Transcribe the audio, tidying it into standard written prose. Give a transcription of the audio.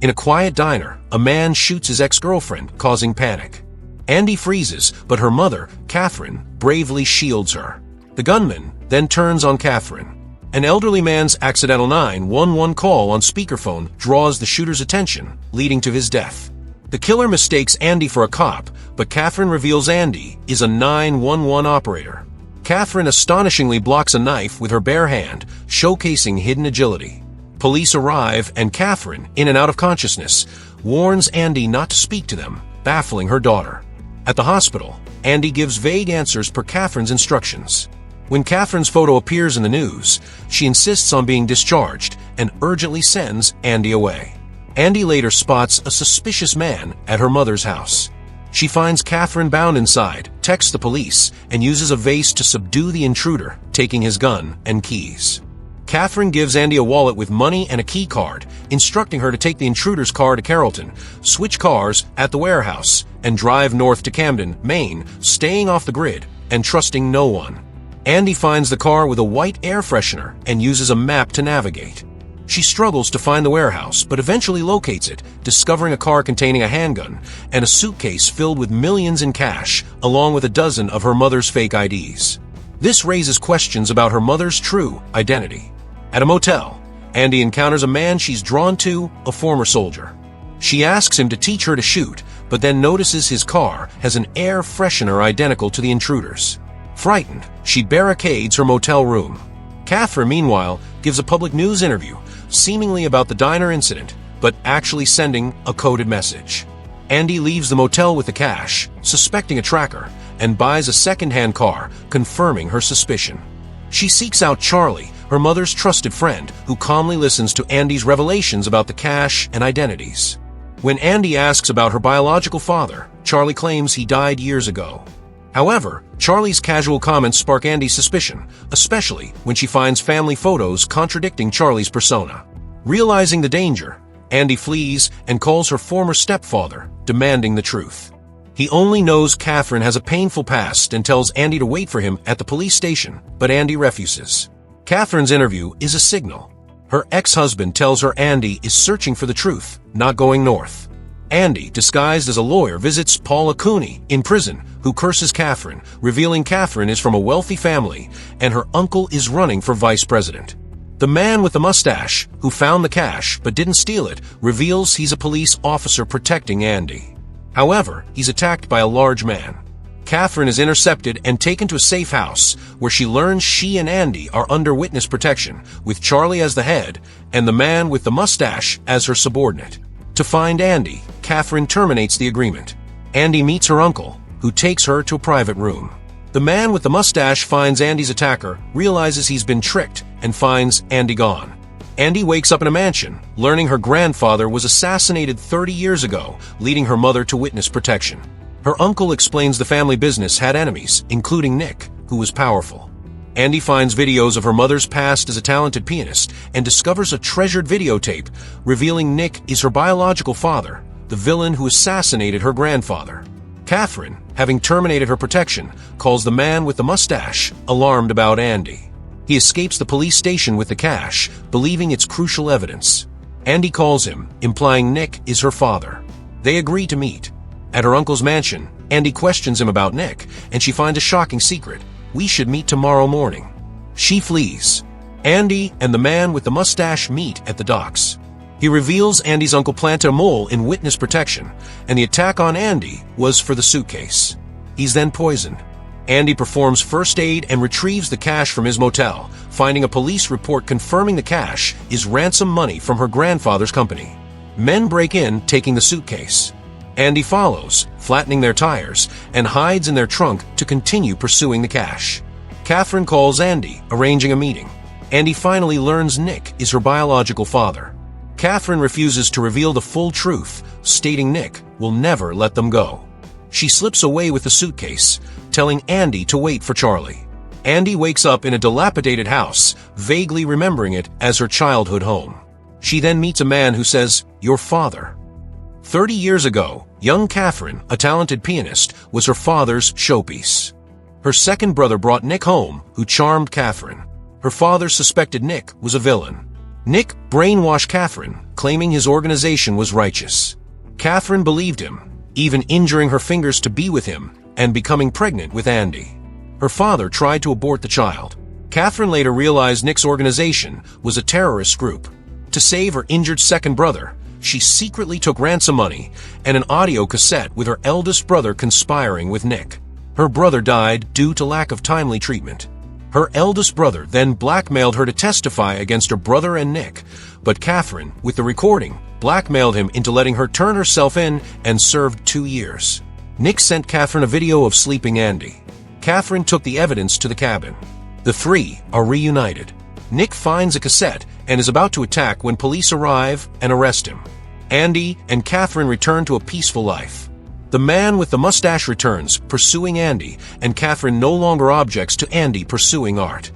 In a quiet diner, a man shoots his ex-girlfriend, causing panic. Andy freezes, but her mother, Catherine, bravely shields her. The gunman then turns on Catherine. An elderly man's accidental 911 call on speakerphone draws the shooter's attention, leading to his death. The killer mistakes Andy for a cop, but Catherine reveals Andy is a 911 operator. Catherine astonishingly blocks a knife with her bare hand, showcasing hidden agility. Police arrive, and Catherine, in and out of consciousness, warns Andy not to speak to them, baffling her daughter. At the hospital, Andy gives vague answers per Catherine's instructions. When Catherine's photo appears in the news, she insists on being discharged and urgently sends Andy away. Andy later spots a suspicious man at her mother's house. She finds Catherine bound inside, texts the police, and uses a vase to subdue the intruder, taking his gun and keys. Catherine gives Andy a wallet with money and a key card, instructing her to take the intruder's car to Carrollton, switch cars at the warehouse, and drive north to Camden, Maine, staying off the grid and trusting no one. Andy finds the car with a white air freshener and uses a map to navigate. She struggles to find the warehouse, but eventually locates it, discovering a car containing a handgun and a suitcase filled with millions in cash, along with a dozen of her mother's fake IDs. This raises questions about her mother's true identity. At a motel, Andy encounters a man she's drawn to, a former soldier. She asks him to teach her to shoot, but then notices his car has an air freshener identical to the intruder's. Frightened, she barricades her motel room. Catherine, meanwhile, gives a public news interview, seemingly about the diner incident, but actually sending a coded message. Andy leaves the motel with the cash, suspecting a tracker, and buys a second-hand car, confirming her suspicion. She seeks out Charlie, her mother's trusted friend, who calmly listens to Andy's revelations about the cash and identities. When Andy asks about her biological father, Charlie claims he died years ago. However, Charlie's casual comments spark Andy's suspicion, especially when she finds family photos contradicting Charlie's persona. Realizing the danger, Andy flees and calls her former stepfather, demanding the truth. He only knows Catherine has a painful past and tells Andy to wait for him at the police station, but Andy refuses. Catherine's interview is a signal. Her ex-husband tells her Andy is searching for the truth, not going north. Andy, disguised as a lawyer, visits Paula Cooney in prison, who curses Catherine, revealing Catherine is from a wealthy family and her uncle is running for vice president. The man with the mustache, who found the cash but didn't steal it, reveals he's a police officer protecting Andy. However, he's attacked by a large man. Catherine is intercepted and taken to a safe house, where she learns she and Andy are under witness protection, with Charlie as the head and the man with the mustache as her subordinate. To find Andy, Catherine terminates the agreement. Andy meets her uncle, who takes her to a private room. The man with the mustache finds Andy's attacker, realizes he's been tricked, and finds Andy gone. Andy wakes up in a mansion, learning her grandfather was assassinated 30 years ago, leading her mother to witness protection. Her uncle explains the family business had enemies, including Nick, who was powerful. Andy finds videos of her mother's past as a talented pianist and discovers a treasured videotape, revealing Nick is her biological father, the villain who assassinated her grandfather. Catherine, having terminated her protection, calls the man with the mustache, alarmed about Andy. He escapes the police station with the cash, believing it's crucial evidence. Andy calls him, implying Nick is her father. They agree to meet. At her uncle's mansion, Andy questions him about Nick, and she finds a shocking secret. We should meet tomorrow morning. She flees. Andy and the man with the mustache meet at the docks. He reveals Andy's uncle planted a mole in witness protection, and the attack on Andy was for the suitcase. He's then poisoned. Andy performs first aid and retrieves the cash from his motel, finding a police report confirming the cash is ransom money from her grandfather's company. Men break in, taking the suitcase. Andy follows, flattening their tires, and hides in their trunk to continue pursuing the cash. Catherine calls Andy, arranging a meeting. Andy finally learns Nick is her biological father. Catherine refuses to reveal the full truth, stating Nick will never let them go. She slips away with the suitcase, telling Andy to wait for Charlie. Andy wakes up in a dilapidated house, vaguely remembering it as her childhood home. She then meets a man who says, "Your father." 30 years ago, young Catherine, a talented pianist, was her father's showpiece. Her second brother brought Nick home, who charmed Catherine. Her father suspected Nick was a villain. Nick brainwashed Catherine, claiming his organization was righteous. Catherine believed him, even injuring her fingers to be with him and becoming pregnant with Andy. Her father tried to abort the child. Catherine later realized Nick's organization was a terrorist group. To save her injured second brother, she secretly took ransom money and an audio cassette with her eldest brother conspiring with Nick. Her brother died due to lack of timely treatment. Her eldest brother then blackmailed her to testify against her brother and Nick, but Catherine, with the recording, blackmailed him into letting her turn herself in and served 2 years. Nick sent Catherine a video of sleeping Andy. Catherine took the evidence to the cabin. The three are reunited. Nick finds a cassette and is about to attack when police arrive and arrest him. Andy and Catherine return to a peaceful life. The man with the mustache returns, pursuing Andy, and Catherine no longer objects to Andy pursuing art.